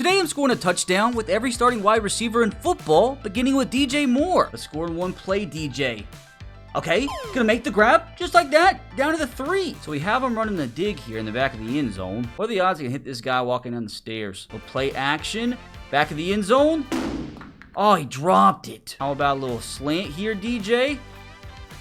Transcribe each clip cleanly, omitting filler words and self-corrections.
Today I'm scoring a touchdown with every starting wide receiver in football, beginning with DJ Moore. Let's score in one play, DJ. Okay, gonna make the grab, just like that, down to the 3. So we have him running the dig here in the back of the end zone. What are the odds I can hit this guy walking down the stairs? We'll play action, back of the end zone. Oh, he dropped it. How about a little slant here, DJ?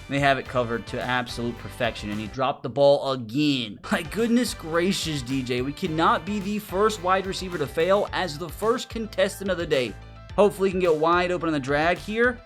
They have it covered to absolute perfection, and he dropped the ball again. My goodness gracious, DJ. We cannot be the first wide receiver to fail as the first contestant of the day. Hopefully, he can get wide open on the drag here.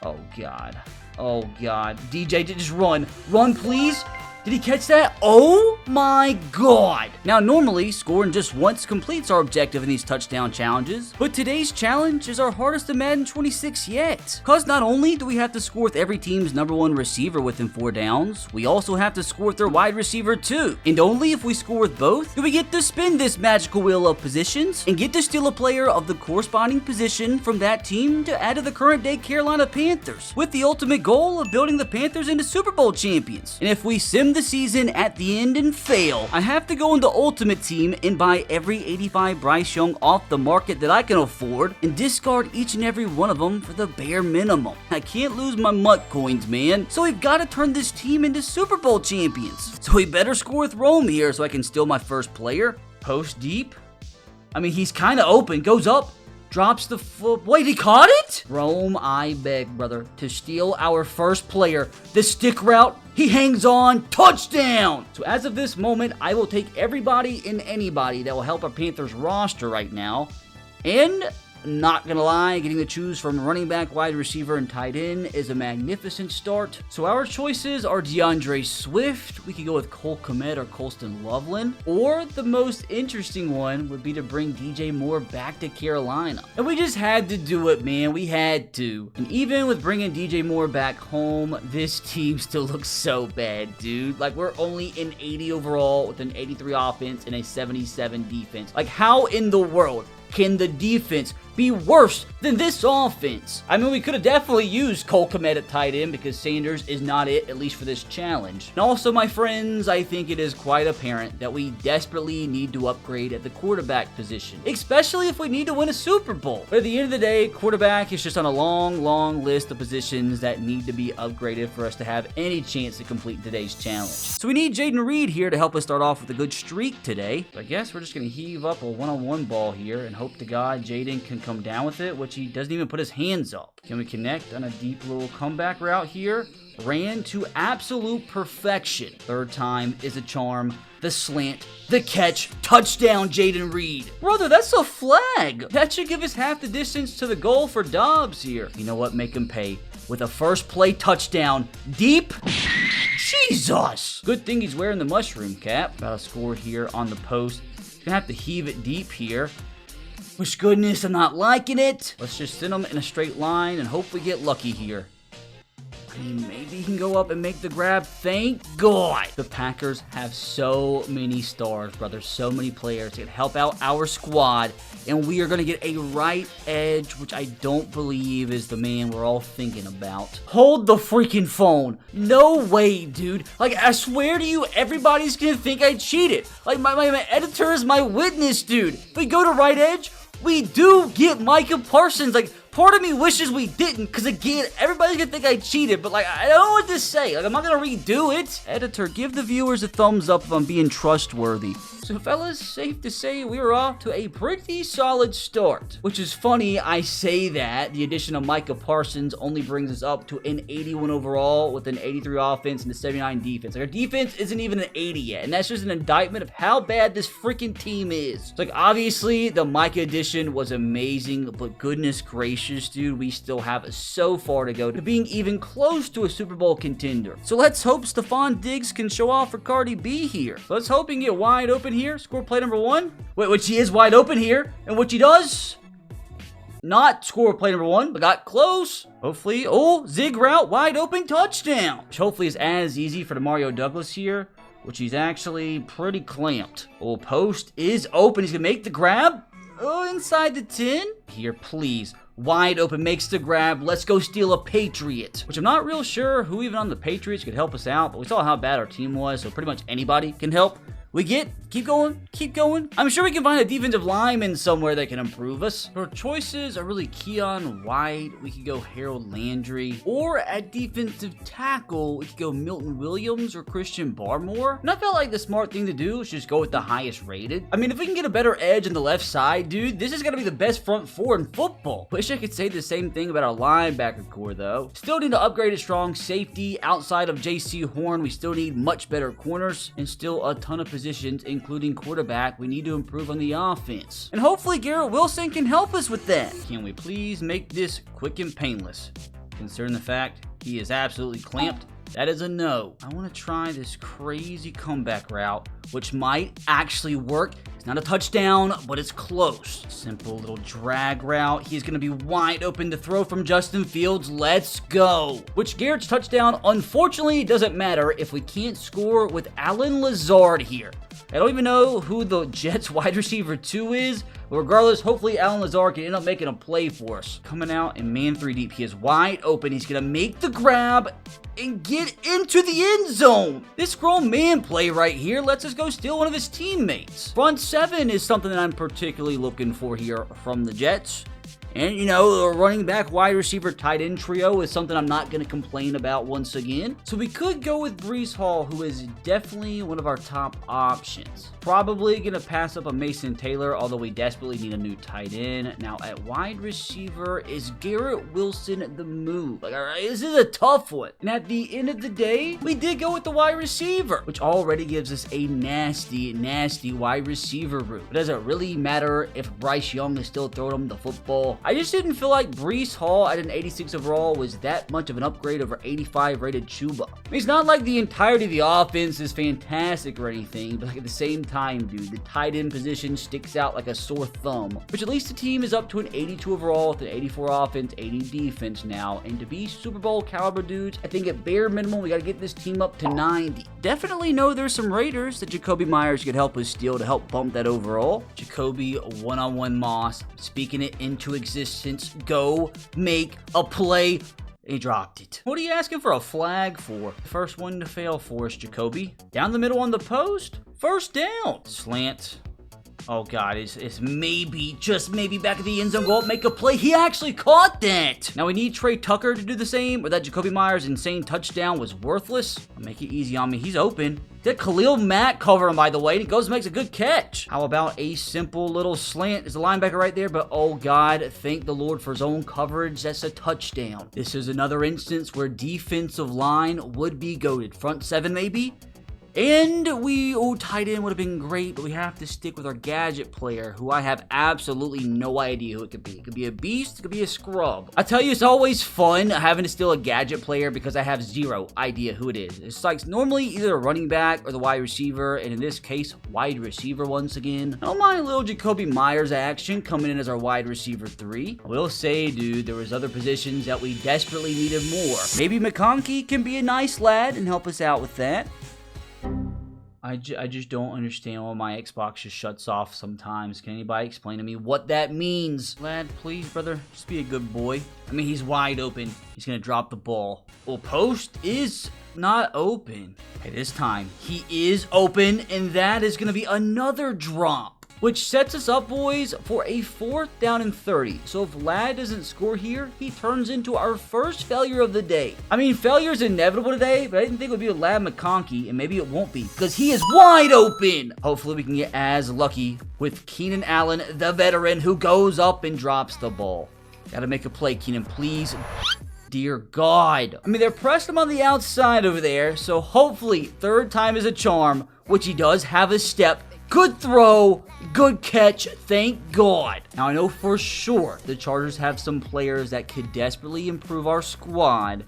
Oh, God. Oh, God. DJ, just run. Run, please. Did he catch that? Oh, my God. Now, normally, scoring just once completes our objective in these touchdown challenges, but today's challenge is our hardest in Madden 26 yet. Because not only do we have to score with every team's #1 receiver within 4 downs, we also have to score with their wide receiver too. And only if we score with both do we get to spin this magical wheel of positions and get to steal a player of the corresponding position from that team to add to the current day Carolina Panthers, with the ultimate goal of building the Panthers into Super Bowl champions. And if we sim the season at the end and fail, I have to go into Ultimate Team and buy every 85 Bryce Young off the market that I can afford and discard each and every one of them for the bare minimum. I can't lose my MUT coins, man. So we've got to turn this team into Super Bowl champions. So we better score with Rome here so I can steal my first player. Post deep. I mean, he's kind of open. Goes up. Drops the foot. Wait, he caught it? Rome, I beg, brother, to steal our first player. The stick route, he hangs on. Touchdown! So as of this moment, I will take everybody and anybody that will help our Panthers roster right now. And not gonna lie, getting to choose from running back, wide receiver, and tight end is a magnificent start. So our choices are DeAndre Swift. We could go with Colt or Colston Loveland. Or the most interesting one would be to bring DJ Moore back to Carolina. And we just had to do it, man. We had to. And even with bringing DJ Moore back home, this team still looks so bad, dude. Like, we're only in 80 overall with an 83 offense and a 77 defense. Like, how in the world can the defense be worse than this offense? I mean, we could have definitely used Cole Kmet at tight end because Sanders is not it, at least for this challenge. And also, my friends, I think it is quite apparent that we desperately need to upgrade at the quarterback position, especially if we need to win a Super Bowl. But at the end of the day, quarterback is just on a long list of positions that need to be upgraded for us to have any chance to complete today's challenge. So we need Jaden Reed here to help us start off with a good streak today. So I guess we're just going to heave up a one-on-one ball here and hope to God Jaden can come down with it, which he doesn't even put his hands up. Can we connect on a deep little comeback route here? Ran to absolute perfection. Third time is a charm. The slant, the catch, touchdown Jaden Reed. Brother, that's a flag. That should give us half the distance to the goal for Dobbs here. You know what? Make him pay with a first play touchdown. Deep. Jesus. Good thing he's wearing the mushroom cap. About to score here on the post. Gonna have to heave it deep here. Wish goodness, I'm not liking it. Let's just send him in a straight line and hope we get lucky here. I mean, maybe he can go up and make the grab. Thank God. The Packers have so many stars, brother. So many players that can help out our squad. And we are going to get a right edge, which I don't believe is the man we're all thinking about. Hold the freaking phone. No way, dude. Like, I swear to you, everybody's going to think I cheated. Like, my editor is my witness, dude. If we go to right edge, we do get Micah Parsons. Like, part of me wishes we didn't, because again, everybody's gonna think I cheated, but like, I don't know what to say. Like, I'm not gonna redo it. Editor, give the viewers a thumbs up if I'm being trustworthy. So fellas, safe to say we were off to a pretty solid start. Which is funny, I say that. The addition of Micah Parsons only brings us up to an 81 overall with an 83 offense and a 79 defense. Like, our defense isn't even an 80 yet, and that's just an indictment of how bad this freaking team is. So, like, obviously, the Micah addition was amazing, but goodness gracious, dude, we still have so far to go to being even close to a Super Bowl contender. So let's hope Stephon Diggs can show off for Cardi B here. Let's hope he can get wide open here. Score play number 1. Wait, which he is wide open here. And what he does, not score play number 1, but got close. Hopefully, oh, zig route, wide open, touchdown. Which hopefully is as easy for the Mario Douglas here, which he's actually pretty clamped. Oh, post is open. He's going to make the grab. Oh, inside the 10. Here, please. Wide open, makes the grab. Let's go steal a Patriot. Which I'm not real sure who even on the Patriots could help us out, but we saw how bad our team was, so pretty much anybody can help. Keep going. I'm sure we can find a defensive lineman somewhere that can improve us. Our choices are really Keon White. We could go Harold Landry. Or at defensive tackle, we could go Milton Williams or Christian Barmore. And I felt like the smart thing to do is just go with the highest rated. I mean, if we can get a better edge on the left side, dude, this is going to be the best front four in football. Wish I could say the same thing about our linebacker core, though. Still need to upgrade a strong safety. Outside of J.C. Horn, we still need much better corners and still a ton of positions, including quarterback, we need to improve on the offense. And hopefully Garrett Wilson can help us with that. Can we please make this quick and painless? Considering the fact he is absolutely clamped, that is a no. I want to try this crazy comeback route, which might actually work. It's not a touchdown, but it's close. Simple little drag route. He's going to be wide open to throw from Justin Fields. Let's go. Which Garrett's touchdown, unfortunately, doesn't matter if we can't score with Allen Lazard here. I don't even know who the Jets wide receiver 2 is, but regardless, hopefully Allen Lazard can end up making a play for us. Coming out in man 3 deep, he is wide open. He's going to make the grab and get into the end zone. This grown man play right here lets us go steal one of his teammates. Front 7 is something that I'm particularly looking for here from the Jets. And, you know, a running back, wide receiver, tight end trio is something I'm not going to complain about once again. So we could go with Breece Hall, who is definitely one of our top options. Probably going to pass up a Mason Taylor, although we desperately need a new tight end. Now, at wide receiver, is Garrett Wilson the move? Like, all right, this is a tough one. And at the end of the day, we did go with the wide receiver, which already gives us a nasty, nasty wide receiver route. But does it really matter if Bryce Young is still throwing him the football? I just didn't feel like Breece Hall at an 86 overall was that much of an upgrade over 85 rated Chuba. I mean, it's not like the entirety of the offense is fantastic or anything, but like at the same time, dude, the tight end position sticks out like a sore thumb. Which at least the team is up to an 82 overall with an 84 offense, 80 defense now. And to be Super Bowl caliber dudes, I think at bare minimum, we got to get this team up to 90. Definitely know there's some Raiders that Jakobi Meyers could help us steal to help bump that overall. Jakobi one-on-one Moss, speaking it into existence. Go make a play. He dropped it. What are you asking for a flag for? First one to fail for us, Jakobi. Down the middle on the post. First down. Slant. Oh, God, it's maybe, just maybe back at the end zone. Go up, make a play. He actually caught that. Now we need Trey Tucker to do the same, or that Jakobi Meyers' insane touchdown was worthless. I'll make it easy on me. He's open. Did Khalil Mack cover him, by the way, and he goes and makes a good catch. How about a simple little slant? There's a linebacker right there, but oh, God, thank the Lord for his own coverage. That's a touchdown. This is another instance where defensive line would be goated. Front 7, maybe? And tight end would have been great, but we have to stick with our gadget player, who I have absolutely no idea who it could be. It could be a beast, it could be a scrub. I tell you, it's always fun having to steal a gadget player because I have zero idea who it is. It's like normally either a running back or the wide receiver, and in this case, wide receiver once again. I don't mind little Jakobi Meyers action coming in as our wide receiver 3. I will say, dude, there was other positions that we desperately needed more. Maybe McConkey can be a nice lad and help us out with that. I just don't understand why my Xbox just shuts off sometimes. Can anybody explain to me what that means? Lad, please, brother, just be a good boy. I mean, he's wide open. He's going to drop the ball. Well, post is not open. Okay, this time, he is open, and that is going to be another drop. Which sets us up, boys, for a 4th down and 30. So if Ladd doesn't score here, he turns into our first failure of the day. I mean, failure is inevitable today, but I didn't think it would be with Ladd McConkey, and maybe it won't be, because he is wide open. Hopefully we can get as lucky with Keenan Allen, the veteran, who goes up and drops the ball. Gotta make a play, Keenan, please. Dear God. I mean, they're pressed him on the outside over there, so hopefully 3rd time is a charm, which he does have a step. Good throw, good catch, thank God. Now, I know for sure the Chargers have some players that could desperately improve our squad.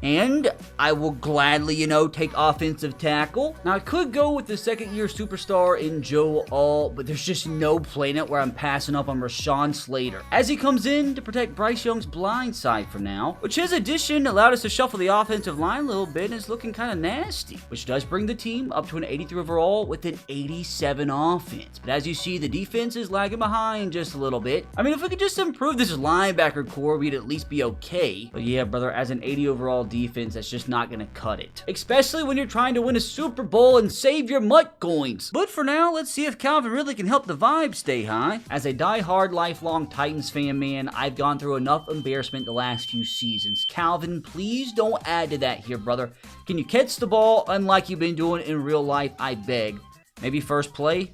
And I will gladly, take offensive tackle. Now, I could go with the 2nd-year superstar in Joe Alt, but there's just no planet where I'm passing up on Rashawn Slater, as he comes in to protect Bryce Young's blind side for now, which his addition allowed us to shuffle the offensive line a little bit and is looking kind of nasty, which does bring the team up to an 83 overall with an 87 offense. But as you see, the defense is lagging behind just a little bit. I mean, if we could just improve this linebacker core, we'd at least be okay. But yeah, brother, as an 80 overall defense that's just not going to cut it. Especially when you're trying to win a Super Bowl and save your MUT coins. But for now, let's see if Calvin really can help the vibe stay high. As a die-hard lifelong Titans fan, man, I've gone through enough embarrassment the last few seasons. Calvin, please don't add to that here, brother. Can you catch the ball unlike you've been doing in real life? I beg. Maybe first play?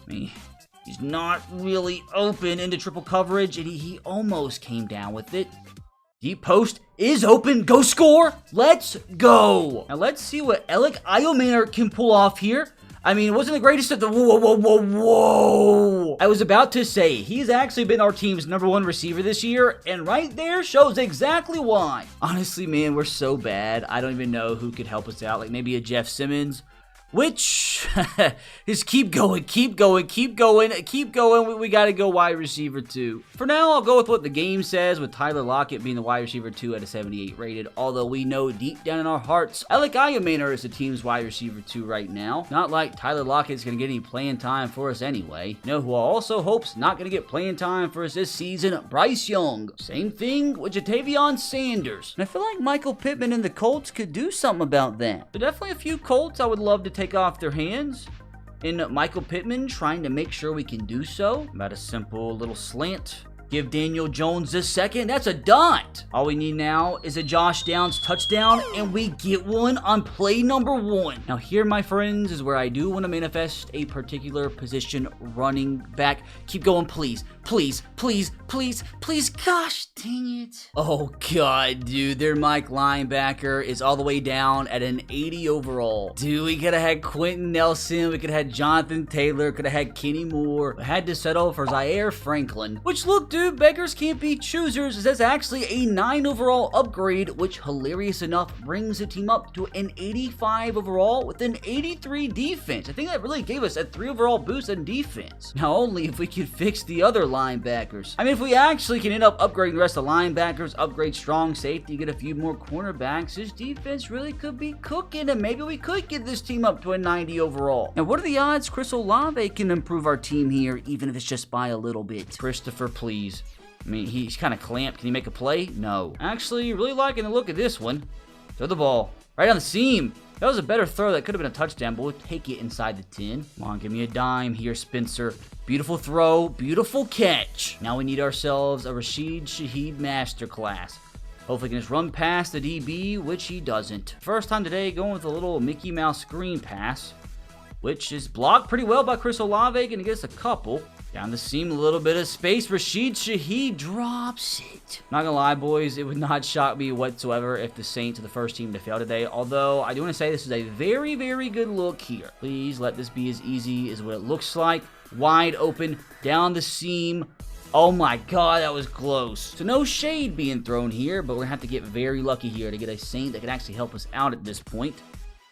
He's not really open into triple coverage, and he almost came down with it. Deep post is open. Go score. Let's go. Now let's see what Alec Iomaner can pull off here. It wasn't the greatest of the whoa. I was about to say, he's actually been our team's #1 receiver this year, and right there shows exactly why. Honestly, man, we're so bad. I don't even know who could help us out. Like maybe a Jeff Simmons. Which, just keep going. We got to go wide receiver 2. For now, I'll go with what the game says, with Tyler Lockett being the wide receiver 2 at a 78 rated. Although we know deep down in our hearts, Alec Iomaner is the team's wide receiver 2 right now. Not like Tyler Lockett's going to get any playing time for us anyway. You know who I also hope's not going to get playing time for us this season? Bryce Young. Same thing with Jatavion Sanders. And I feel like Michael Pittman and the Colts could do something about that. But definitely a few Colts I would love to take off their hands, and Michael Pittman trying to make sure we can do so. About a simple little slant. Give Daniel Jones a second. That's a dot. All we need now is a Josh Downs touchdown, and we get one on play number 1. Now here, my friends, is where I do want to manifest a particular position running back. Keep going, please. Please. Gosh, dang it. Oh, God, dude. Their Mike linebacker is all the way down at an 80 overall. Dude, we could have had Quentin Nelson. We could have had Jonathan Taylor. Could have had Kenny Moore. We had to settle for Zaire Franklin, which looked, dude, beggars can't be choosers. That's actually a 9 overall upgrade, which, hilarious enough, brings the team up to an 85 overall with an 83 defense. I think that really gave us a 3 overall boost in defense. Now, only if we could fix the other linebackers. If we actually can end up upgrading the rest of the linebackers, upgrade strong safety, get a few more cornerbacks, this defense really could be cooking, and maybe we could get this team up to a 90 overall. Now, what are the odds Chris Olave can improve our team here, even if it's just by a little bit? Christopher, please. He's kind of clamped. Can he make a play? No. Actually, really liking the look of this one. Throw the ball right on the seam. That was a better throw. That could have been a touchdown, but we'll take it inside the 10. Come on, give me a dime here, Spencer. Beautiful throw. Beautiful catch. Now we need ourselves a Rashid Shaheed masterclass. Hopefully he can just run past the DB, which he doesn't. First time today going with a little Mickey Mouse screen pass, which is blocked pretty well by Chris Olave. Gonna get us a couple. Down the seam, a little bit of space. Rashid Shaheed drops it. Not gonna lie, boys, it would not shock me whatsoever if the Saints are the first team to fail today. Although, I do want to say this is a very, very good look here. Please let this be as easy as what it looks like. Wide open, down the seam. Oh my God, that was close. So no shade being thrown here, but we're gonna have to get very lucky here to get a Saint that can actually help us out at this point.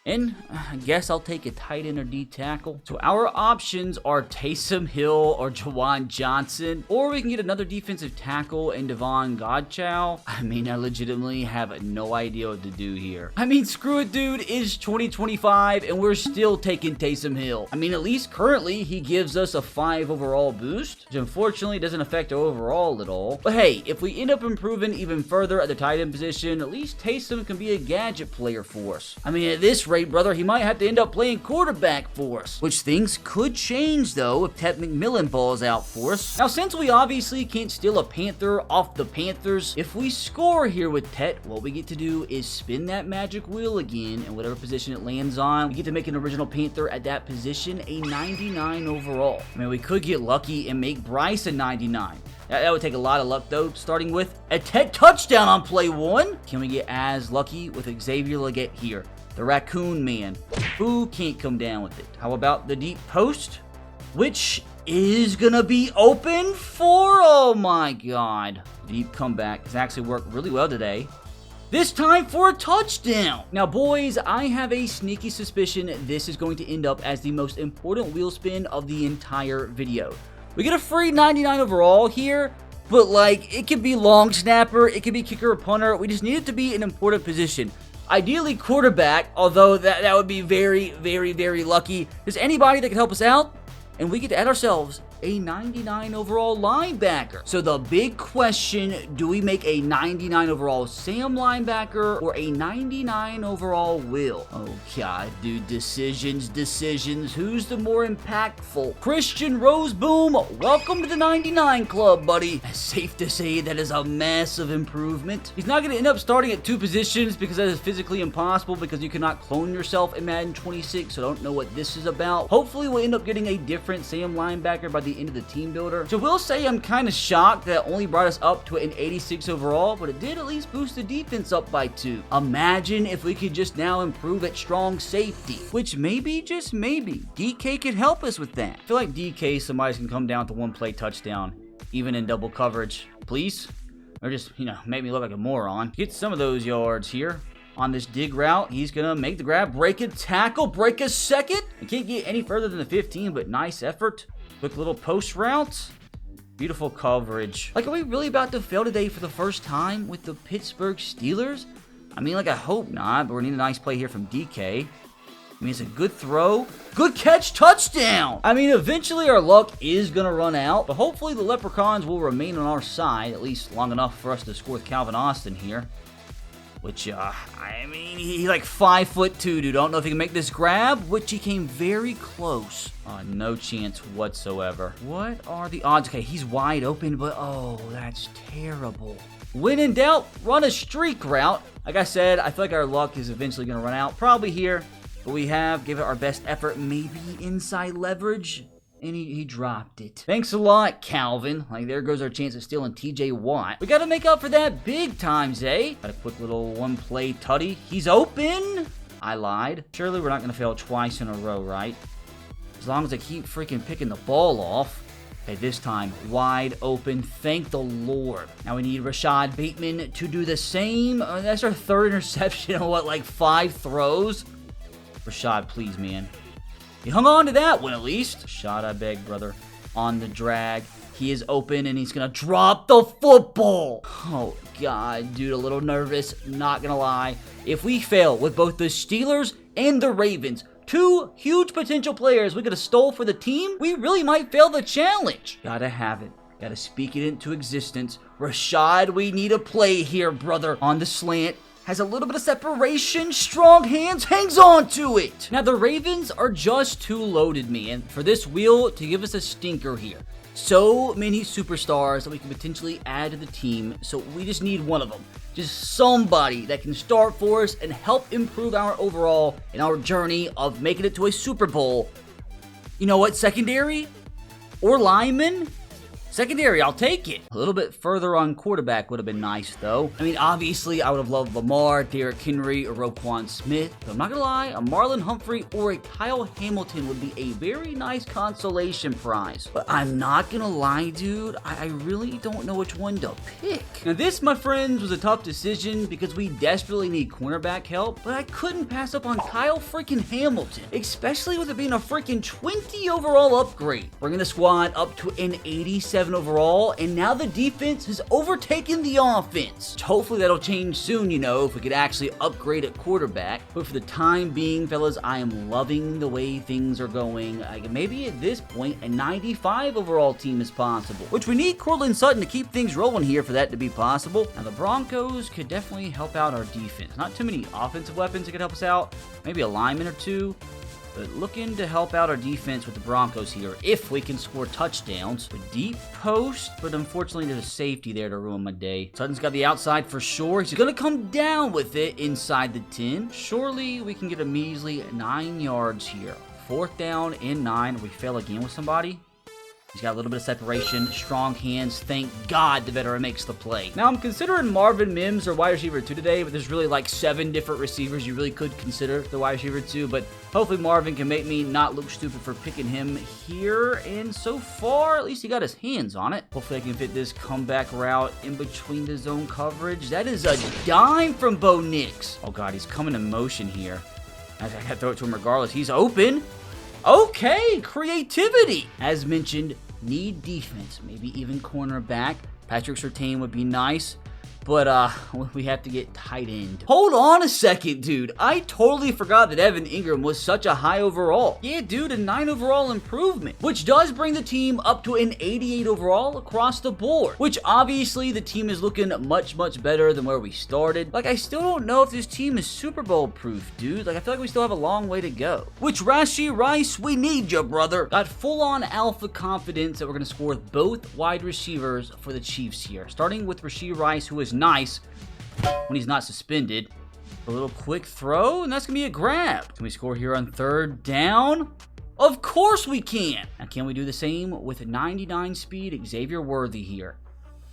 And I guess I'll take a tight end or D tackle. So our options are Taysom Hill or Jawan Johnson, or we can get another defensive tackle in Devon Godchow. I legitimately have no idea what to do here. Screw it, dude. It's 2025 and we're still taking Taysom Hill. At least currently he gives us a 5 overall boost, which unfortunately doesn't affect our overall at all. But hey, if we end up improving even further at the tight end position, at least Taysom can be a gadget player for us. At this rate, brother, he might have to end up playing quarterback for us, which things could change though if Ted McMillan balls out for us. Now, since we obviously can't steal a Panther off the Panthers, if we score here with Tet, what we get to do is spin that magic wheel again, and whatever position it lands on, we get to make an original Panther at that position a 99 overall. We could get lucky and make Bryce a 99. That would take a lot of luck, though, starting with a Tet touchdown on play 1. Can we get as lucky with Xavier Legette here? The Raccoon Man. Who can't come down with it? How about the deep post? Which is gonna be open for, oh my God. Deep comeback has actually worked really well today. This time for a touchdown. Now, boys, I have a sneaky suspicion this is going to end up as the most important wheel spin of the entire video. We get a free 99 overall here, but it could be long snapper, it could be kicker or punter. We just need it to be an important position. Ideally quarterback, although that would be very, very, very lucky. There's anybody that can help us out, and we get to add ourselves a 99 overall linebacker. So the big question, do we make a 99 overall Sam linebacker or a 99 overall Will? Oh God, dude, decisions. Who's the more impactful? Christian Roseboom, welcome to the 99 club, buddy. It's safe to say that is a massive improvement. He's not going to end up starting at 2 positions because that is physically impossible because you cannot clone yourself in Madden 26, so I don't know what this is about. Hopefully we'll end up getting a different Sam linebacker by the end of the team builder. So we'll say I'm kind of shocked that it only brought us up to an 86 overall, but it did at least boost the defense up by 2. Imagine if we could just now improve at strong safety, which maybe, just maybe, DK could help us with that. I feel like DK, somebody's can come down to 1 play touchdown, even in double coverage, please. Or just, make me look like a moron. Get some of those yards here. On this dig route, he's going to make the grab, break a tackle, break a second. I can't get any further than the 15, but nice effort. Quick little post route. Beautiful coverage. Like, are we really about to fail today for the first time with the Pittsburgh Steelers? I mean, I hope not, but we need a nice play here from DK. I mean, it's a good throw. Good catch, touchdown! I mean, eventually our luck is going to run out, but hopefully the Leprechauns will remain on our side, at least long enough for us to score with Calvin Austin here. Which, I mean, he's like 5'2", dude. I don't know if he can make this grab, which he came very close. No chance whatsoever. What are the odds? Okay, he's wide open, but oh, that's terrible. When in doubt, run a streak route. Like I said, I feel like our luck is eventually going to run out. Probably here, but we have given it our best effort. Maybe inside leverage. And he dropped it. Thanks a lot, Calvin. Like, there goes our chance of stealing TJ Watt. We got to make up for that big times, eh? Got a quick little 1-play tutty. He's open. I lied. Surely we're not going to fail twice in a row, right? As long as I keep freaking picking the ball off. Okay, this time, wide open. Thank the Lord. Now we need Rashad Bateman to do the same. That's our 3rd interception in, what, like 5 throws? Rashad, please, man. He hung on to that one at least. Shot, I beg, brother. On the drag. He is open and he's going to drop the football. Oh, God, dude, a little nervous. Not going to lie. If we fail with both the Steelers and the Ravens, 2 huge potential players we could have stole for the team, we really might fail the challenge. Gotta have it. Gotta speak it into existence. Rashad, we need a play here, brother. On the slant. Has a little bit of separation, strong hands, hangs on to it. Now, the Ravens are just too loaded, man, for this wheel to give us a stinker here. So many superstars that we can potentially add to the team, so we just need one of them. Just somebody that can start for us and help improve our overall and our journey of making it to a Super Bowl. You know what, secondary? Or lineman? Secondary, I'll take it. A little bit further on quarterback would have been nice, though. I mean, obviously, I would have loved Lamar, Derrick Henry, or Roquan Smith. But I'm not going to lie, a Marlon Humphrey or a Kyle Hamilton would be a very nice consolation prize. But I'm not going to lie, dude. I really don't know which one to pick. Now, this, my friends, was a tough decision because we desperately need cornerback help. But I couldn't pass up on Kyle freaking Hamilton, especially with it being a freaking 20 overall upgrade. Bringing the squad up to an 87 overall, and now the defense has overtaken the offense. Hopefully that'll change soon, if we could actually upgrade at quarterback. But for the time being, fellas, I am loving the way things are going. Maybe at this point, a 95 overall team is possible, which we need Cortland Sutton to keep things rolling here for that to be possible. Now, the Broncos could definitely help out our defense. Not too many offensive weapons that could help us out. Maybe a lineman or 2. But looking to help out our defense with the Broncos here if we can score touchdowns. A deep post, but unfortunately there's a safety there to ruin my day. Sutton's got the outside for sure. He's going to come down with it inside the 10. Surely we can get a measly 9 yards here. 4th down and 9. We fail again with somebody. He's got a little bit of separation, strong hands. Thank God the veteran makes the play. Now, I'm considering Marvin Mims or wide receiver 2 today, but there's really like 7 different receivers you really could consider the wide receiver 2, but hopefully Marvin can make me not look stupid for picking him here, and so far, at least he got his hands on it. Hopefully I can fit this comeback route in between the zone coverage. That is a dime from Bo Nix. Oh God, he's coming in motion here. I gotta throw it to him regardless. He's open. Okay, creativity. As mentioned, need defense, maybe even cornerback. Patrick Surtain would be nice. but we have to get tight end. Hold on a second, dude. I totally forgot that Evan Ingram was such a high overall. Yeah, dude, a 9 overall improvement, which does bring the team up to an 88 overall across the board, which obviously the team is looking much better than where we started. Like, I still don't know if this team is Super Bowl proof, dude. Like, I feel like we still have a long way to go. Which, Rashee Rice, we need you, brother. Got full-on alpha confidence that we're going to score with both wide receivers for the Chiefs here. Starting with Rashee Rice, who is nice when he's not suspended. A little quick throw, and that's going to be a grab. Can we score here on 3rd down? Of course we can. Now, can we do the same with 99 speed Xavier Worthy here?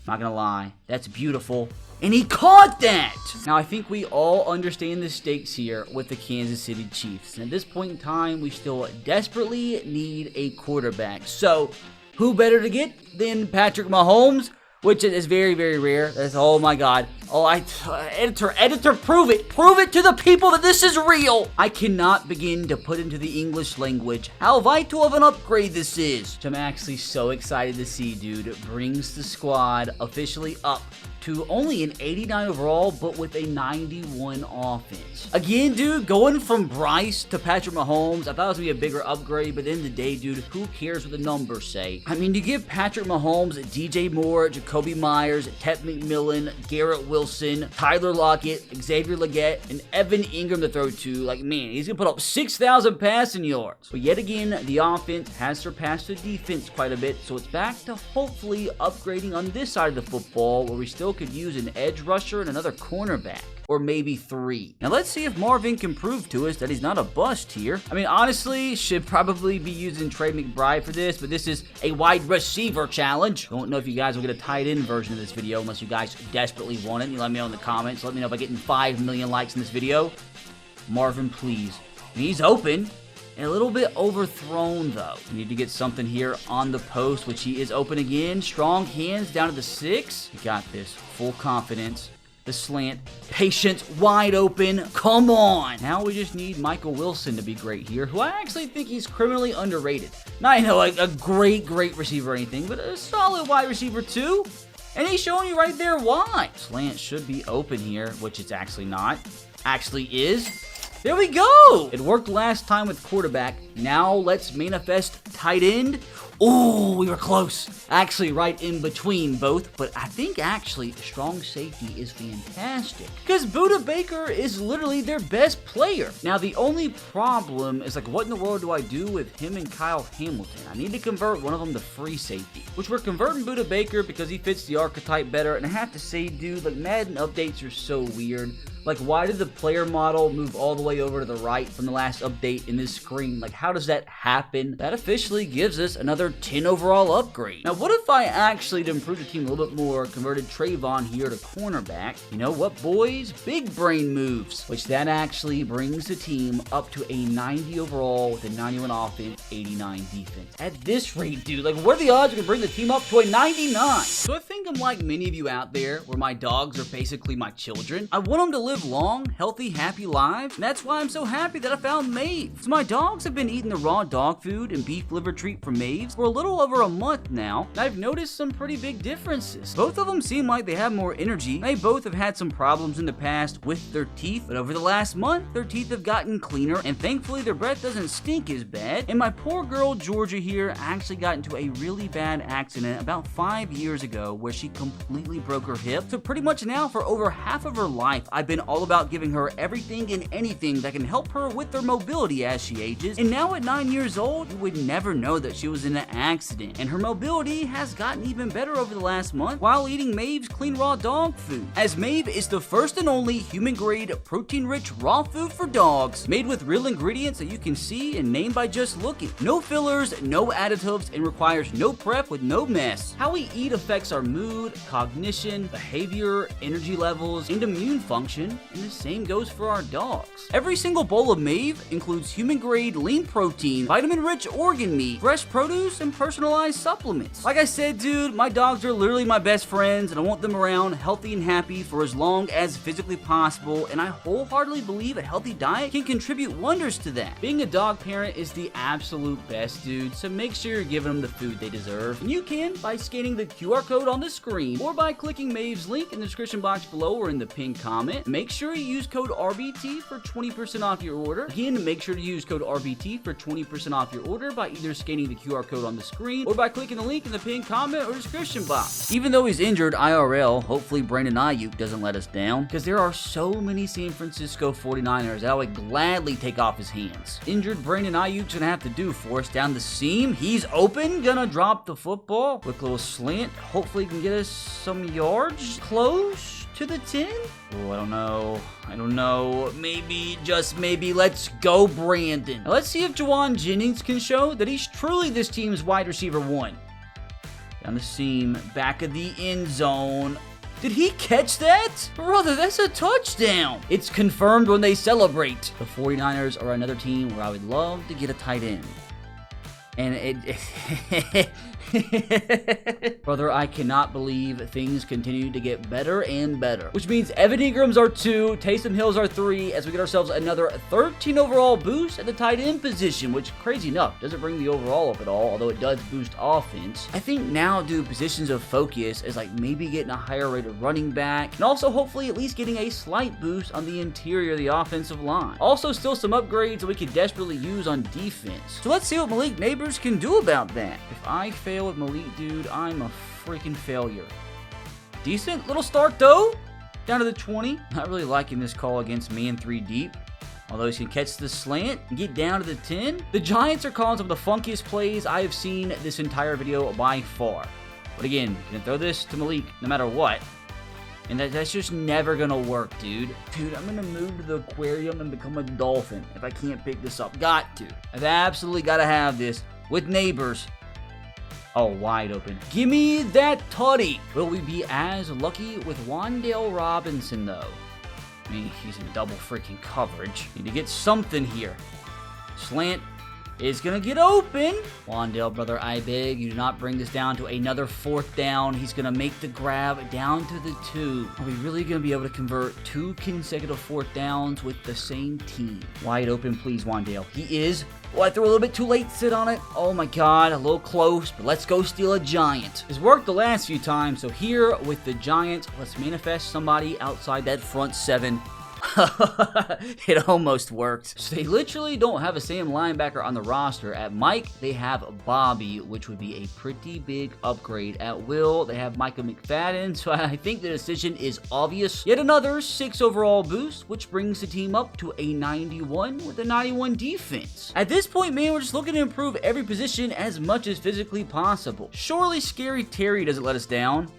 Not going to lie, that's beautiful. And he caught that! Now, I think we all understand the stakes here with the Kansas City Chiefs. And at this point in time, we still desperately need a quarterback. So, who better to get than Patrick Mahomes? Which is very rare. That's, oh my god. Oh, editor, prove it. Prove it to the people that this is real. I cannot begin to put into the English language how vital of an upgrade this is. Which I'm actually so excited to see, dude. It brings the squad officially up to only an 89 overall, but with a 91 offense. Again, dude, going from Bryce to Patrick Mahomes, I thought it was going to be a bigger upgrade, but at the end of the day, dude, who cares what the numbers say? I mean, you give Patrick Mahomes, DJ Moore, Jacoby Myers, Ted McMillan, Garrett Wilson, Tyler Lockett, Xavier Legette, and Evan Ingram to throw to. Like, man, he's going to put up 6,000 passing yards. But yet again, the offense has surpassed the defense quite a bit, so it's back to hopefully upgrading on this side of the football, where we still could use an edge rusher and another cornerback, or maybe 3. Now let's see if Marvin can prove to us that he's not a bust here. I mean, honestly, should probably be using Trey McBride for this, but this is a wide receiver challenge. Don't know if you guys will get a tight end version of this video unless you guys desperately want it. You let me know in the comments. Let me know by getting 5 million likes in this video. Marvin, please. And he's open. And a little bit overthrown, though. We need to get something here on the post, which he is open again. Strong hands down to the 6. You got this. Full confidence. The slant. Patience. Wide open. Come on. Now we just need Michael Wilson to be great here, who I actually think he's criminally underrated. Not, you know, like a great receiver or anything, but a solid wide receiver, too. And he's showing you right there why. Slant should be open here, which it's actually not. Actually is. There we go! It worked last time with quarterback. Now let's manifest tight end. Oh, we were close. Actually, right in between both. But I think actually strong safety is fantastic, because Budda Baker is literally their best player. Now, the only problem is, like, what in the world do I do with him and Kyle Hamilton? I need to convert one of them to free safety, which we're converting Budda Baker because he fits the archetype better. And I have to say, dude, like, Madden updates are so weird. Like, why did the player model move all the way over to the right from the last update in this screen? Like, how does that happen? That officially gives us another 10 overall upgrade. Now, what if I actually, to improve the team a little bit more, converted Trayvon here to cornerback? You know what, boys? Big brain moves. Which that actually brings the team up to a 90 overall with a 91 offense, 89 defense. At this rate, dude, like, what are the odds we can bring the team up to a 99? So I think I'm like many of you out there, where my dogs are basically my children. I want them to live long, healthy, happy lives, and that's why I'm so happy that I found Maev. So my dogs have been eating the raw dog food and beef liver treat from Maev for a little over a month now, and I've noticed some pretty big differences. Both of them seem like they have more energy. They both have had some problems in the past with their teeth, but over the last month, their teeth have gotten cleaner, and thankfully their breath doesn't stink as bad. And my poor girl Georgia here actually got into a really bad accident about 5 years ago where she completely broke her hip. So pretty much now, for over half of her life, I've been all about giving her everything and anything that can help her with her mobility as she ages. And now at 9 years old, you would never know that she was in an accident. And her mobility has gotten even better over the last month while eating Maev's clean raw dog food. As Maev is the first and only human-grade, protein-rich raw food for dogs, made with real ingredients that you can see and name by just looking. No fillers, no additives, and requires no prep with no mess. How we eat affects our mood, cognition, behavior, energy levels, and immune function, and the same goes for our dogs. Every single bowl of Maev includes human-grade lean protein, vitamin-rich organ meat, fresh produce, and personalized supplements. Like I said, dude, my dogs are literally my best friends, and I want them around healthy and happy for as long as physically possible, and I wholeheartedly believe a healthy diet can contribute wonders to that. Being a dog parent is the absolute best, dude, so make sure you're giving them the food they deserve. And you can by scanning the QR code on the the screen or by clicking Maev's link in the description box below or in the pinned comment. Make sure you use code RBT for 20% off your order. Again, make sure to use code RBT for 20% off your order by either scanning the QR code on the screen or by clicking the link in the pinned comment or description box. Even though he's injured IRL, hopefully Brandon Ayuk doesn't let us down, because there are so many San Francisco 49ers that I would gladly take off his hands. Injured Brandon Ayuk's gonna have to do for us. Down the seam, he's open, gonna drop the football. Quick little slant, hopefully can get us some yards close to the 10. Oh, I don't know. Maybe, just maybe. Let's go, Brandon. Now, let's see if Jauan Jennings can show that he's truly this team's wide receiver 1. Down the seam, back of the end zone. Did he catch that? Brother, that's a touchdown. It's confirmed when they celebrate. The 49ers are another team where I would love to get a tight end. And brother, I cannot believe things continue to get better and better. Which means Evan Ingram's our 2, Taysom Hill's our 3, as we get ourselves another 13 overall boost at the tight end position, which, crazy enough, doesn't bring the overall up at all, although it does boost offense. I think now, dude, positions of focus is like maybe getting a higher rated running back, and also hopefully at least getting a slight boost on the interior of the offensive line. Also, still some upgrades that we could desperately use on defense. So let's see what Malik Neighbors can do about that. If I fail with Malik, dude, I'm a freaking failure. Decent little start though. Down to the 20. Not really liking this call against man 3 deep. Although he can catch the slant and get down to the 10. The Giants are calling some of the funkiest plays I have seen this entire video by far. But again, you can throw this to Malik no matter what. And that's just never gonna work, dude. Dude, I'm gonna move to the aquarium and become a dolphin if I can't pick this up. Got to. I've absolutely got to have this with Neighbors. Oh, wide open. Give me that tutty. Will we be as lucky with Wan'Dale Robinson, though? I mean, he's in double freaking coverage. Need to get something here. Slant is going to get open. Wan'Dale, brother, I beg you do not bring this down to another 4th down. He's going to make the grab down to the 2. Are we really going to be able to convert 2 consecutive 4th downs with the same team? Wide open, please, Wan'Dale. He is. Oh, I threw a little bit too late to sit on it. Oh my god, a little close, but let's go steal a Giant. It's worked the last few times, so here with the Giants, let's manifest somebody outside that front 7. It almost worked. So they literally don't have a Sam linebacker on the roster. At Mike, they have Bobby, which would be a pretty big upgrade. At Will, they have Micah McFadden, so I think the decision is obvious. Yet another 6 overall boost, which brings the team up to a 91 with a 91 defense. At this point, man, we're just looking to improve every position as much as physically possible. Surely Scary Terry doesn't let us down.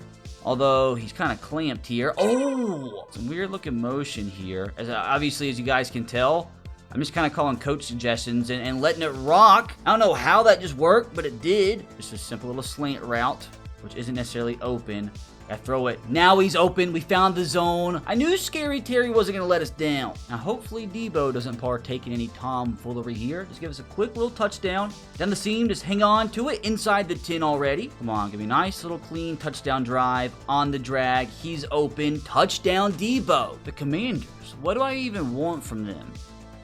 Although, he's kind of clamped here. Oh! Some weird looking motion here. Obviously, as you guys can tell, I'm just kind of calling coach suggestions and letting it rock. I don't know how that just worked, but it did. Just a simple little slant route, which isn't necessarily open. I throw it. Now he's open. We found the zone. I knew Scary Terry wasn't going to let us down. Now, hopefully, Debo doesn't partake in any tomfoolery here. Just give us a quick little touchdown. Down the seam. Just hang on to it. Inside the 10 already. Come on. Give me a nice little clean touchdown drive on the drag. He's open. Touchdown, Debo. The Commanders. What do I even want from them?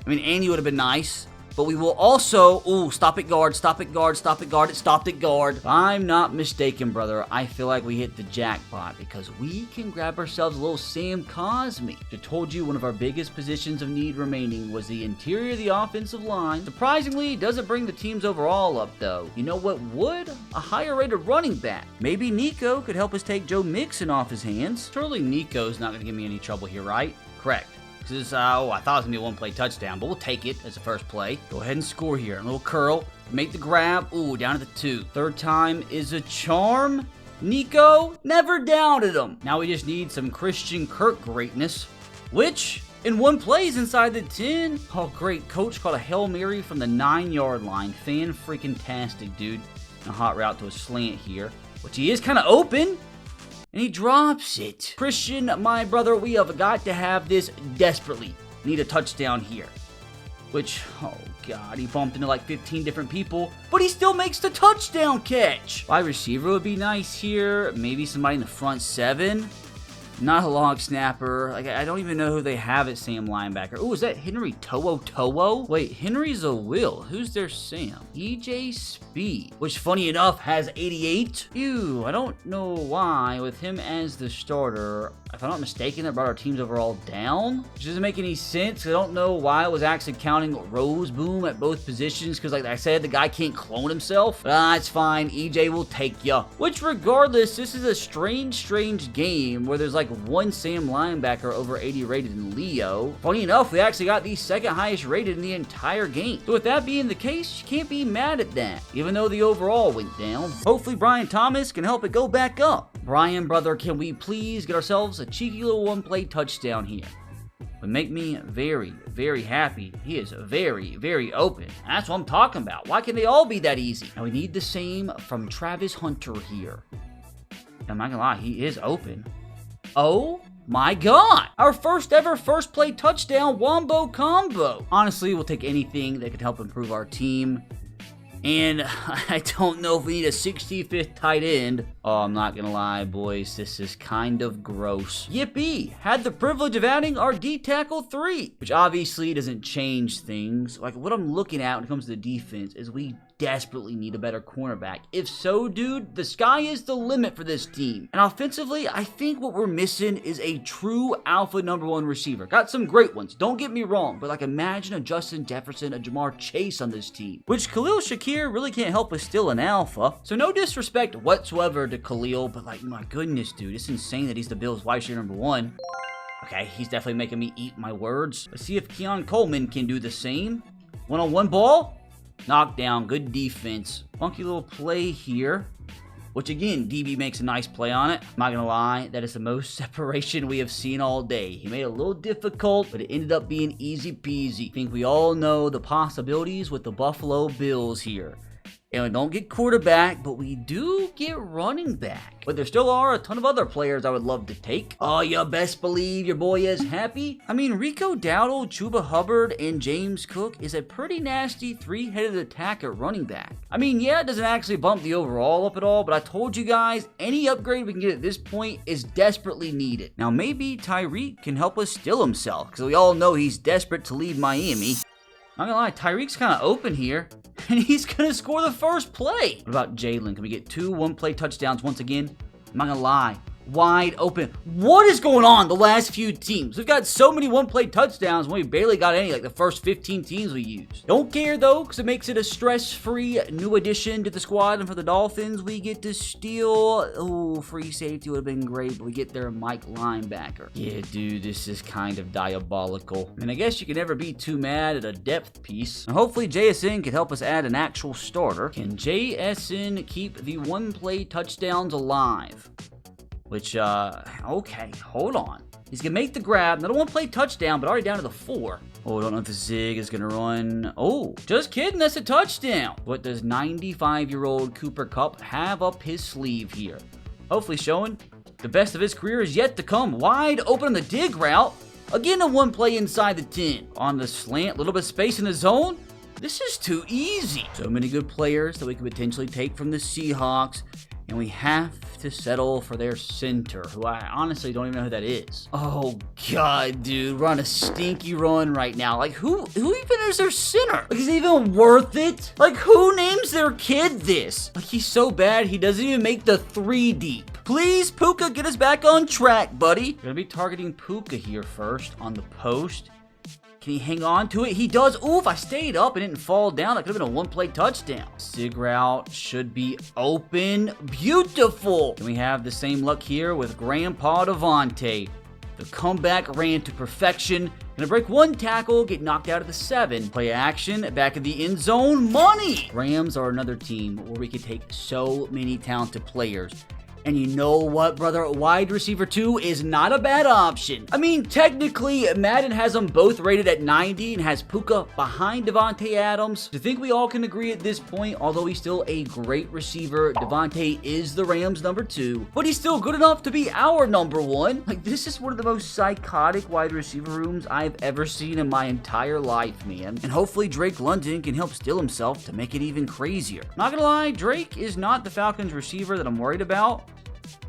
I mean, Andy would have been nice. But we will also, ooh, stop at guard, stop at guard, stop at guard, it stopped at guard. If I'm not mistaken, brother, I feel like we hit the jackpot because we can grab ourselves a little Sam Cosmi. I told you one of our biggest positions of need remaining was the interior of the offensive line. Surprisingly, it doesn't bring the team's overall up, though. You know what would? A higher rated running back. Maybe Nico could help us take Joe Mixon off his hands. Surely Nico's not going to give me any trouble here, right? Correct. Oh, I thought it was going to be a one-play touchdown, but we'll take it as a first play. Go ahead and score here. A little curl. Make the grab. Ooh, down to the 2. Third time is a charm. Nico never doubted him. Now we just need some Christian Kirk greatness, which in one play is inside the 10. Oh, great. Coach caught a Hail Mary from the 9-yard line. Fan-freaking-tastic, dude. A hot route to a slant here, which he is kind of open. And he drops it. Christian, my brother, we have got to have this desperately. Need a touchdown here. Which, oh god, he bumped into like 15 different people. But he still makes the touchdown catch. Wide receiver would be nice here. Maybe somebody in the front 7. Not a long snapper. Like, I don't even know who they have at Sam linebacker. Oh, is that Henry To'o? Wait, Henry's a Will. Who's their Sam? EJ Speed, which funny enough has 88. Ew, I don't know why with him as the starter. If I'm not mistaken, that brought our teams overall down, which doesn't make any sense. I don't know why it was actually counting Rose Boom at both positions, because like I said, the guy can't clone himself. But it's fine. EJ will take ya. Which regardless, this is a strange game where there's like one Sam linebacker over 80 rated in Leo. Funny enough, we actually got the second highest rated in the entire game. So with that being the case, you can't be mad at that, even though the overall went down. Hopefully Brian Thomas can help it go back up. Brian, brother, can we please get ourselves a cheeky little one-play touchdown here? Would make me very happy. He is very open. That's what I'm talking about. Why can they all be that easy? Now we need the same from Travis Hunter here. I'm not gonna lie, he is open. Oh my God! Our first ever first play touchdown wombo combo. Honestly, we'll take anything that could help improve our team. And I don't know if we need a 65th tight end. Oh, I'm not gonna lie, boys. This is kind of gross. Yippee! Had the privilege of adding our D-Tackle 3, which obviously doesn't change things. Like, what I'm looking at when it comes to the defense is we desperately need a better cornerback. If so, dude, the sky is the limit for this team. And offensively, I think what we're missing is a true alpha #1 receiver. Got some great ones, don't get me wrong, but like imagine a Justin Jefferson, a Jamar Chase on this team, which Khalil Shakir really can't help but still an alpha. So no disrespect whatsoever to Khalil, but like, my goodness, dude, it's insane that he's the Bills' wide receiver #1. Okay, he's definitely making me eat my words. Let's see if Keon Coleman can do the same. One-on-one ball. Knockdown, good defense. Funky little play here, which again, DB makes a nice play on it. I'm not gonna lie, that is the most separation we have seen all day. He made it a little difficult, but it ended up being easy peasy. I think we all know the possibilities with the Buffalo Bills here. And we don't get quarterback, but we do get running back. But there still are a ton of other players I would love to take. Oh, you best believe your boy is happy. I mean, Rico Dowdle, Chuba Hubbard, and James Cook is a pretty nasty three-headed attack at running back. I mean, yeah, it doesn't actually bump the overall up at all, but I told you guys, any upgrade we can get at this point is desperately needed. Now, maybe Tyreek can help us steal himself, because we all know he's desperate to leave Miami. Not gonna lie, Tyreek's kind of open here, and he's gonna score the first play. What about Jalen? Can we get 2 one-play touchdowns once again? I'm not gonna lie, wide open. What is going on the last few teams? We've got so many one-play touchdowns when we barely got any, like the first 15 teams we used. Don't care though, because it makes it a stress-free new addition to the squad, and for the Dolphins, we get to steal. Oh, free safety would have been great, but we get their Mike linebacker. Yeah, dude, this is kind of diabolical. And I guess you can never be too mad at a depth piece. And hopefully JSN can help us add an actual starter. Can JSN keep the one-play touchdowns alive? Which, okay, hold on. He's gonna make the grab. Not a one-play touchdown, but already down to the 4. Oh, I don't know if the Zig is gonna run. Oh, just kidding, that's a touchdown. What does 95-year-old Cooper Kupp have up his sleeve here? Hopefully showing the best of his career is yet to come. Wide open on the dig route. Again, a one-play inside the 10. On the slant, a little bit of space in the zone. This is too easy. So many good players that we could potentially take from the Seahawks. And we have to settle for their center, who I honestly don't even know who that is. Oh, God, dude. We're on a stinky run right now. Like, who even is their center? Like, is it even worth it? Like, who names their kid this? Like, he's so bad, he doesn't even make the 3 deep. Please, Puka, get us back on track, buddy. We're gonna be targeting Puka here first on the post. Can he hang on to it? He does. Ooh, if I stayed up and didn't fall down, that could have been a one-play touchdown. Sig route should be open. Beautiful. Can we have the same luck here with Grandpa Devontae? The comeback ran to perfection. Gonna break 1 tackle, get knocked out of the 7. Play action, back of the end zone. Money! Rams are another team where we could take so many talented players. And you know what, brother? Wide receiver 2 is not a bad option. I mean, technically, Madden has them both rated at 90 and has Puka behind Devontae Adams. I think we all can agree at this point, although he's still a great receiver, Devontae is the Rams' #2, but he's still good enough to be our #1. Like, this is one of the most psychotic wide receiver rooms I've ever seen in my entire life, man. And hopefully Drake London can help steal himself to make it even crazier. Not gonna lie, Drake is not the Falcons' receiver that I'm worried about.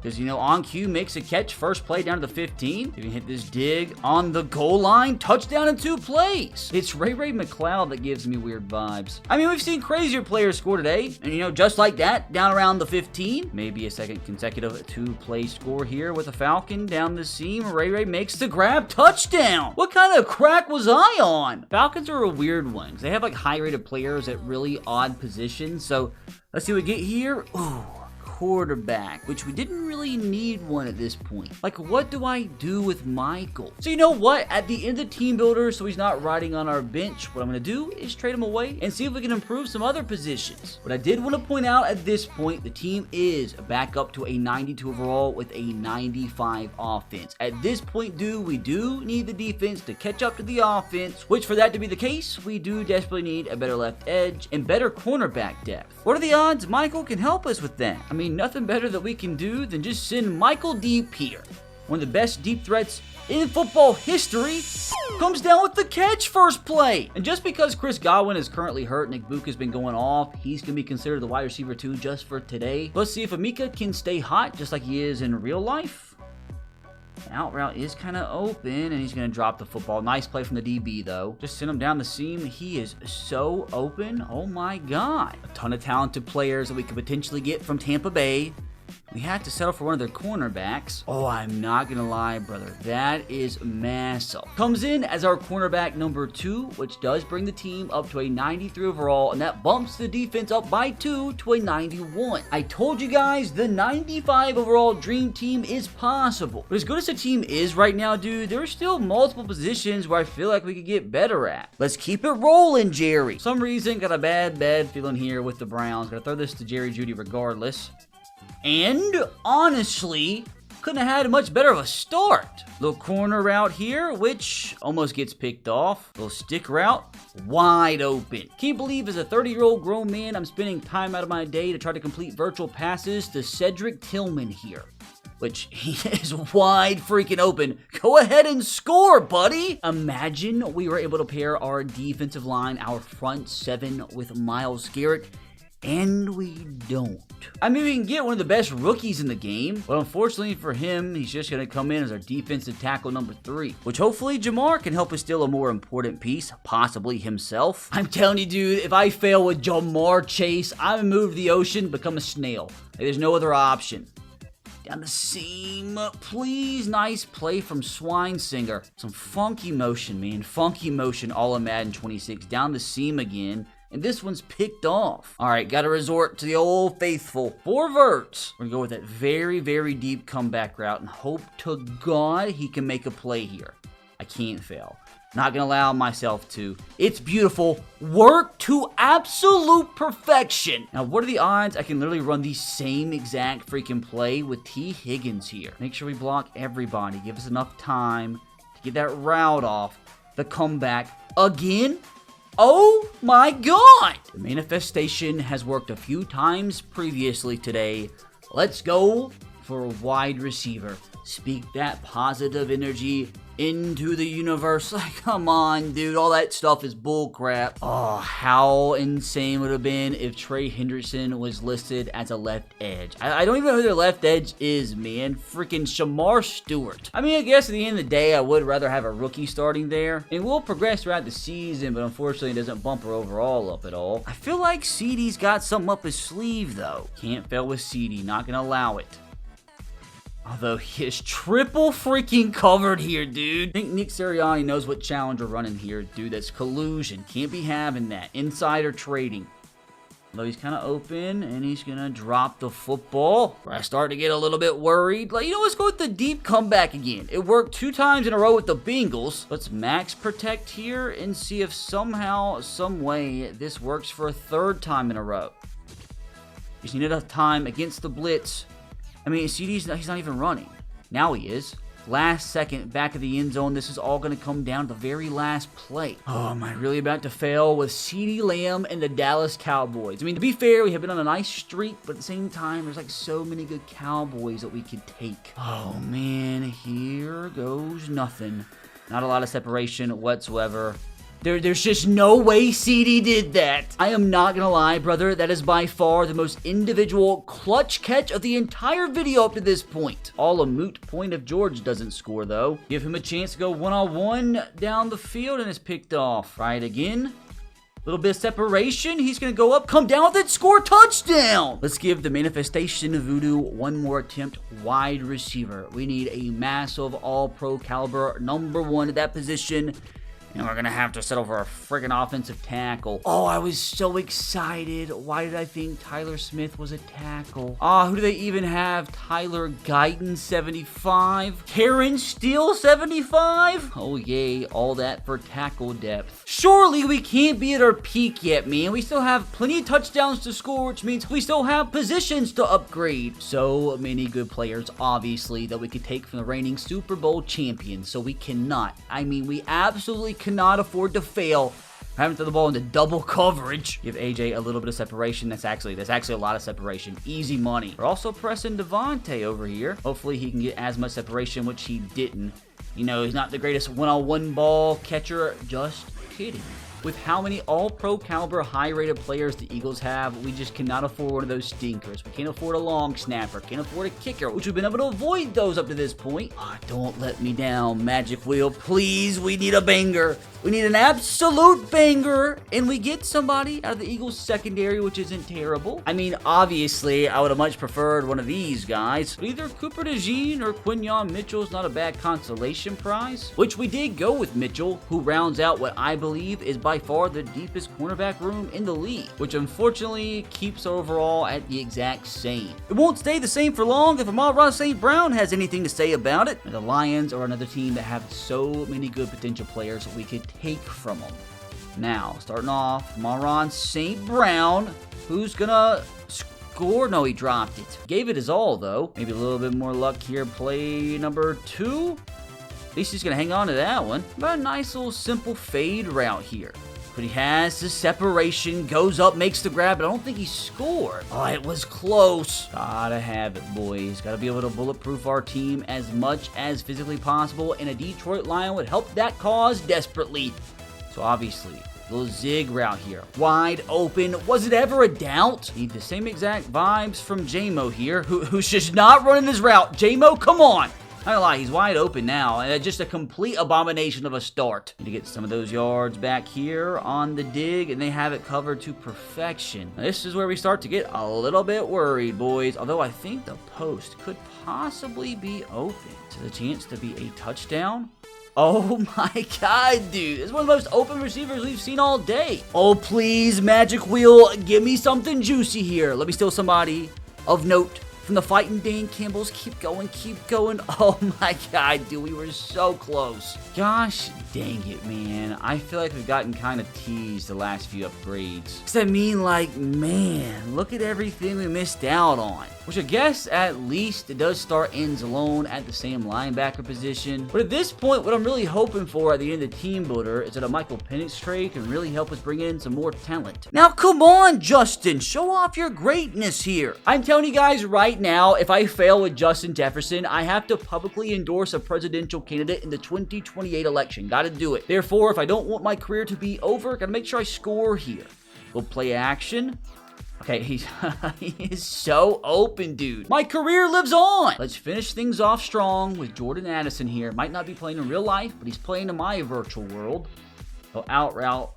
Because, on cue, makes a catch, first play down to the 15. He can hit this dig on the goal line. Touchdown in 2 plays. It's Ray McLeod that gives me weird vibes. I mean, we've seen crazier players score today. And, just like that, down around the 15. Maybe a second consecutive 2-play score here with a Falcon down the seam. Ray makes the grab. Touchdown. What kind of crack was I on? Falcons are a weird one. They have, high-rated players at really odd positions. So, let's see what we get here. Ooh. Quarterback, which we didn't really need one at this point. What do I do with Michael? So you know what? At the end of the team builder, so he's not riding on our bench, what I'm going to do is trade him away and see if we can improve some other positions. But I did want to point out at this point, the team is back up to a 92 overall with a 95 offense. At this point, we do need the defense to catch up to the offense, which for that to be the case, we do desperately need a better left edge and better cornerback depth. What are the odds Michael can help us with that? I mean, nothing better that we can do than just send Michael deep here. One of the best deep threats in football history comes down with the catch first play. And just because Chris Godwin is currently hurt, Nick Book has been going off, he's going to be considered the wide receiver 2 just for today. Let's see if Micah can stay hot just like he is in real life. Out route is kind of open, and he's going to drop the football. Nice play from the DB, though. Just send him down the seam. He is so open. Oh, my God. A ton of talented players that we could potentially get from Tampa Bay. We had to settle for one of their cornerbacks. Oh, I'm not going to lie, brother. That is massive. Comes in as our cornerback number 2, which does bring the team up to a 93 overall, and that bumps the defense up by 2 to a 91. I told you guys, the 95 overall dream team is possible. But as good as the team is right now, dude, there are still multiple positions where I feel like we could get better at. Let's keep it rolling, Jerry. For some reason, got a bad feeling here with the Browns. Gotta throw this to Jerry Jeudy regardless. And honestly, couldn't have had much better of a start. Little corner route here, which almost gets picked off. Little stick route, wide open. Can't believe as a 30-year-old grown man, I'm spending time out of my day to try to complete virtual passes to Cedric Tillman here, which he is wide freaking open. Go ahead and score, buddy. Imagine we were able to pair our defensive line, our front 7 with Myles Garrett. And we don't. I mean, we can get one of the best rookies in the game, but unfortunately for him, he's just going to come in as our defensive tackle number 3, which hopefully Jamar can help us steal a more important piece, possibly himself. I'm telling you, dude, if I fail with Jamar Chase, I'm going to move to the ocean, become a snail. There's no other option. Down the seam, please. Nice play from Swinesinger. Some funky motion, man. Funky motion all in Madden 26. Down the seam again. And this one's picked off. All right, got to resort to the old faithful 4 verts. We're going to go with that very deep comeback route and hope to God he can make a play here. I can't fail. Not going to allow myself to. It's beautiful. Work to absolute perfection. Now, what are the odds I can literally run the same exact freaking play with T. Higgins here? Make sure we block everybody. Give us enough time to get that route off. The comeback again. Oh my God! The manifestation has worked a few times previously today. Let's go for a wide receiver. Speak that positive energy into the universe. Like, come on, dude. All that stuff is bullcrap. Oh, how insane would it have been if Trey Hendrickson was listed as a left edge. I don't even know who their left edge is, man. Freaking Shamar Stewart. I mean, I guess at the end of the day, I would rather have a rookie starting there. And we'll progress throughout the season, but unfortunately, it doesn't bump her overall up at all. I feel like CeeDee's got something up his sleeve, though. Can't fail with CeeDee. Not gonna allow it. Although he is triple freaking covered here, dude. I think Nick Sirianni knows what challenge we're running here, dude. That's collusion. Can't be having that. Insider trading. Although he's kind of open, and he's going to drop the football. I start to get a little bit worried. Like, let's go with the deep comeback again. It worked 2 times in a row with the Bengals. Let's max protect here and see if somehow, some way, this works for a 3rd time in a row. Just need enough time against the blitz. I mean, CeeDee's he's not even running. Now he is. Last second, back of the end zone. This is all going to come down to the very last play. Oh, am I really about to fail with CeeDee Lamb and the Dallas Cowboys? I mean, to be fair, we have been on a nice streak, but at the same time, there's like so many good Cowboys that we could take. Oh, man, here goes nothing. Not a lot of separation whatsoever. There's just no way CD did that. I am not gonna lie, brother. That is by far the most individual clutch catch of the entire video up to this point. All a moot point if George doesn't score, though. Give him a chance to go one-on-one down the field, and it's picked off. Try it again. Little bit of separation. He's going to go up, come down with it, score, touchdown. Let's give the manifestation of voodoo one more attempt. Wide receiver. We need a massive all-pro caliber number 1 at that position. And we're going to have to settle for a friggin' offensive tackle. Oh, I was so excited. Why did I think Tyler Smith was a tackle? Who do they even have? Tyler Guyton, 75. Karen Steele, 75. Oh, yay. All that for tackle depth. Surely we can't be at our peak yet, man. We still have plenty of touchdowns to score, which means we still have positions to upgrade. So many good players, obviously, that we could take from the reigning Super Bowl champions. So we cannot. I mean, we absolutely cannot afford to fail. Having to throw the ball into double coverage. Give AJ a little bit of separation. That's actually a lot of separation. Easy money. We're also pressing Devontae over here. Hopefully he can get as much separation, which he didn't. You know, he's not the greatest one-on-one ball catcher. Just kidding. With how many all-pro caliber, high-rated players the Eagles have, we just cannot afford one of those stinkers. We can't afford a long snapper, can't afford a kicker, which we've been able to avoid those up to this point. Don't let me down, Magic Wheel. Please, we need a banger. We need an absolute banger, and we get somebody out of the Eagles secondary, which isn't terrible. I mean, obviously, I would have much preferred one of these guys, but either Cooper DeJean or Quinyon Mitchell is not a bad consolation prize, which we did go with Mitchell, who rounds out what I believe is by far the deepest cornerback room in the league, which unfortunately keeps overall at the exact same. It won't stay the same for long if Amon-Ra St. Brown has anything to say about it. And the Lions are another team that have so many good potential players that we could take from them. Now, starting off, Amon-Ra St. Brown, who's gonna score? No, he dropped it. Gave it his all, though. Maybe a little bit more luck here. Play number 2. At least he's going to hang on to that one. But a nice little simple fade route here. But he has the separation, goes up, makes the grab, but I don't think he scored. Oh, it was close. Gotta have it, boys. Gotta be able to bulletproof our team as much as physically possible, and a Detroit Lion would help that cause desperately. So obviously, little zig route here. Wide open. Was it ever a doubt? Need the same exact vibes from J-Mo here, who's just not running his route. J-Mo, come on. I don't lie, he's wide open now, and just a complete abomination of a start. Need to get some of those yards back here on the dig, and they have it covered to perfection. Now, this is where we start to get a little bit worried, boys, although I think the post could possibly be open. So the chance to be a touchdown? Oh my god, dude. This is one of the most open receivers we've seen all day. Oh, please, Magic Wheel, give me something juicy here. Let me steal somebody of note from the fighting Dan Campbells. Keep going, keep going. Oh my god, dude, we were so close. Gosh dang it, man. I feel like we've gotten kind of teased the last few upgrades. Because I mean, like, man, look at everything we missed out on. Which I guess at least it does start ends alone at the same linebacker position. But at this point, what I'm really hoping for at the end of the team builder is that a Michael Penix trade can really help us bring in some more talent. Now, come on, Justin. Show off your greatness here. I'm telling you guys right now, if I fail with Justin Jefferson, I have to publicly endorse a presidential candidate in the 2028 election. Gotta do it. Therefore, if I don't want my career to be over, gotta make sure I score here. We'll play action. Okay, he is so open, dude. My career lives on. Let's finish things off strong with Jordan Addison here. Might not be playing in real life, but he's playing in my virtual world. Oh, out route.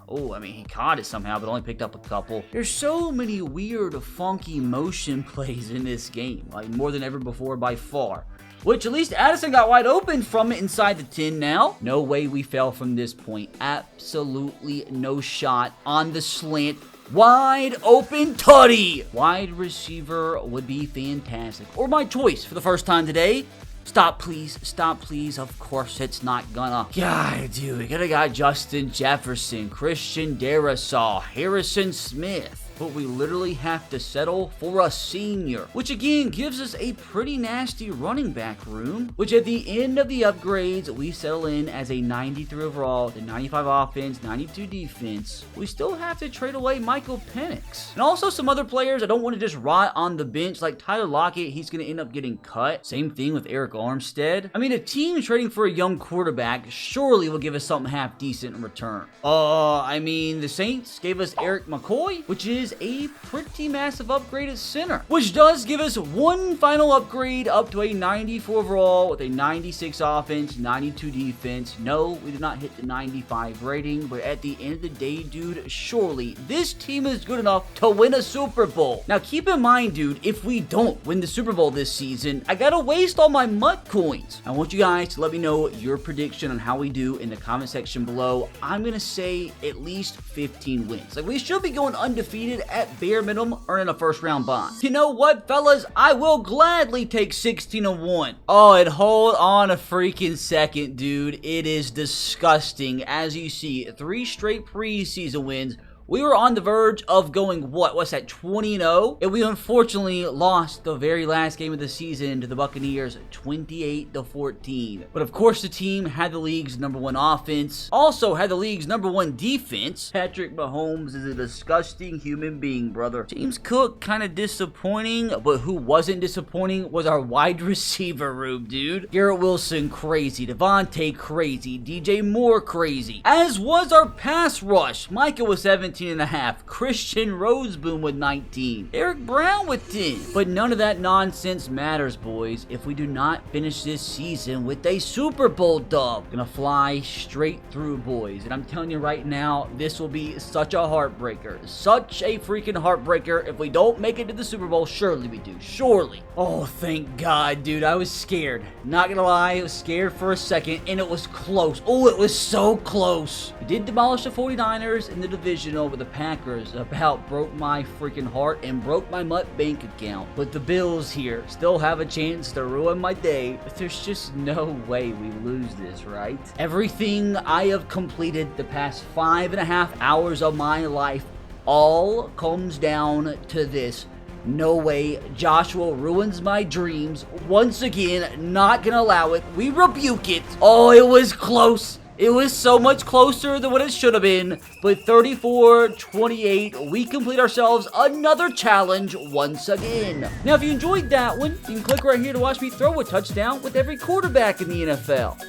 Oh, I mean, he caught it somehow, but only picked up a couple. There's so many weird, funky motion plays in this game. Like, more than ever before by far. Which, at least Addison got wide open from it inside the 10 now. No way we fell from this point. Absolutely no shot on the slant. Wide open tutty. Wide receiver would be fantastic. Or my choice for the first time today. Stop, please. Stop, please. Of course, it's not gonna. God, dude. We could have got Justin Jefferson, Christian Darrisaw, Harrison Smith. but we literally have to settle for a senior, which again gives us a pretty nasty running back room, which at the end of the upgrades, we settle in as a 93 overall, the 95 offense, 92 defense. We still have to trade away Michael Penix. And also some other players I don't want to just rot on the bench, like Tyler Lockett, he's going to end up getting cut. Same thing with Eric Armstead. I mean, a team trading for a young quarterback surely will give us something half decent in return. I mean, the Saints gave us Eric McCoy, which is a pretty massive upgrade at center, which does give us one final upgrade up to a 94 overall with a 96 offense, 92 defense. No, we did not hit the 95 rating, but at the end of the day, dude, surely this team is good enough to win a Super Bowl. Now, keep in mind, dude, if we don't win the Super Bowl this season, I gotta waste all my MUT coins. I want you guys to let me know your prediction on how we do in the comment section below. I'm gonna say at least 15 wins. Like, we should be going undefeated at bare minimum, earning a first round bye. You know what, fellas? I will gladly take 16-1. Oh, and hold on a freaking second, dude. It is disgusting. As you see, 3 straight preseason wins. We were on the verge of going, what's that, 20-0? And we unfortunately lost the very last game of the season to the Buccaneers, 28-14. But of course, the team had the league's #1 offense, also had the league's #1 defense. Patrick Mahomes is a disgusting human being, brother. James Cook, kind of disappointing, but who wasn't disappointing was our wide receiver room, dude. Garrett Wilson, crazy. Devontae, crazy. DJ Moore, crazy. As was our pass rush. Micah was 17.5. Christian Roseboom with 19. Eric Brown with 10. But none of that nonsense matters, boys, if we do not finish this season with a Super Bowl dub. Gonna fly straight through, boys. And I'm telling you right now, this will be such a heartbreaker. Such a freaking heartbreaker. If we don't make it to the Super Bowl, surely we do. Surely. Oh, thank God, dude. I was scared. Not gonna lie, I was scared for a second, and it was close. Oh, it was so close. We did demolish the 49ers in the divisional, but the Packers about broke my freaking heart and broke my MUT bank account. But the Bills here still have a chance to ruin my day. But there's just no way we lose this, right? Everything I have completed the past 5.5 hours of my life all comes down to this. No way. Joshua ruins my dreams. Once again, not gonna allow it. We rebuke it. Oh, it was close. It was so much closer than what it should have been, but 34-28, we complete ourselves another challenge once again. Now, if you enjoyed that one, you can click right here to watch me throw a touchdown with every quarterback in the NFL.